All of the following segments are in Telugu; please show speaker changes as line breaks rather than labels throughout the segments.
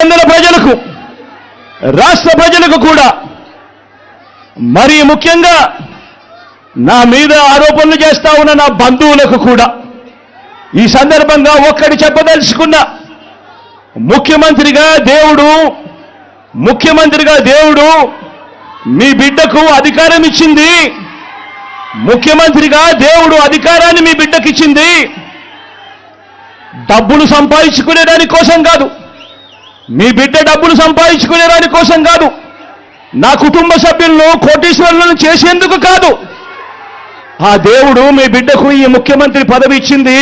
కేంద్ర ప్రజలకు రాష్ట్ర ప్రజలకు కూడా మరి ముఖ్యంగా నా మీద ఆరోపణలు చేస్తా ఉన్న నా బంధువులకు కూడా ఈ సందర్భంగా ఒక్కటి చెప్పదలుచుకున్నా. ముఖ్యమంత్రిగా దేవుడు మీ బిడ్డకు అధికారం ఇచ్చింది. ముఖ్యమంత్రిగా దేవుడు అధికారాన్ని మీ బిడ్డకి ఇచ్చింది డబ్బులు సంపాదించుకునే దాని కోసం కాదు, మీ బిడ్డ డబ్బులు సంపాదించుకునే దాని కోసం కాదు, నా కుటుంబ సభ్యులను కోటీశ్వరులను చేసేందుకు కాదు. ఆ దేవుడు మీ బిడ్డకు ఈ ముఖ్యమంత్రి పదవి ఇచ్చింది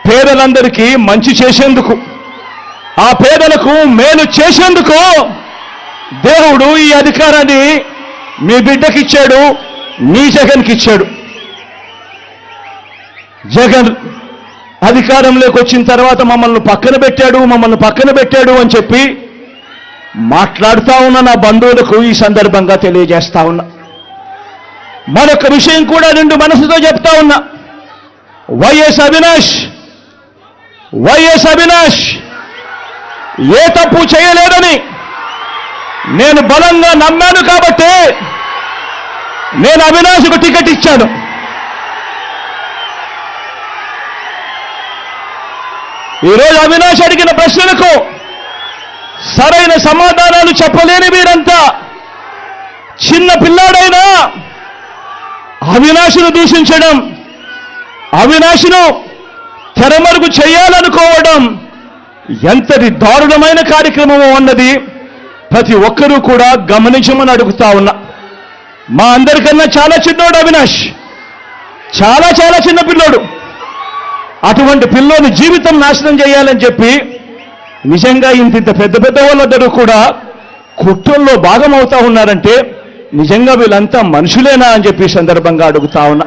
పేదలందరికీ మంచి చేసేందుకు, ఆ పేదలకు మేలు చేసేందుకు దేవుడు ఈ అధికారాన్ని మీ బిడ్డకిచ్చాడు, మీ జగన్కి ఇచ్చాడు. జగన్ అధికారంలోకి వచ్చిన తర్వాత మమ్మల్ని పక్కన పెట్టాడు అని చెప్పి మాట్లాడుతా ఉన్న నా బంధువులకు ఈ సందర్భంగా తెలియజేస్తా ఉన్నా. మరొక విషయం కూడా నిండు మనసుతో చెప్తా ఉన్నా. వైఎస్ అవినాష్ ఏ తప్పు చేయలేదని నేను బలంగా నమ్మాను కాబట్టి నేను అవినాష్కు టికెట్ ఇచ్చాను. ఈరోజు అవినాష్ అడిగిన ప్రశ్నలకు సరైన సమాధానాలు చెప్పలేని వీరంతా చిన్న పిల్లాడైనా అవినాష్ను దూషించడం, అవినాష్ను తెరమరుగు చేయాలనుకోవడం ఎంతటి దారుణమైన కార్యక్రమం అన్నది ప్రతి ఒక్కరూ కూడా గమనించమని అడుగుతా ఉన్నా. మా అందరికన్నా చాలా చిన్నోడు అవినాష్, చాలా చిన్న పిల్లోడు. అటువంటి పిల్లోని జీవితం నాశనం చేయాలని చెప్పి నిజంగా ఇంత పెద్ద వాళ్ళందరూ కూడా కుట్రల్లో భాగమవుతా ఉన్నారంటే నిజంగా వీళ్ళంతా మనుషులేనా అని చెప్పి సందర్భంగా అడుగుతా ఉన్నా.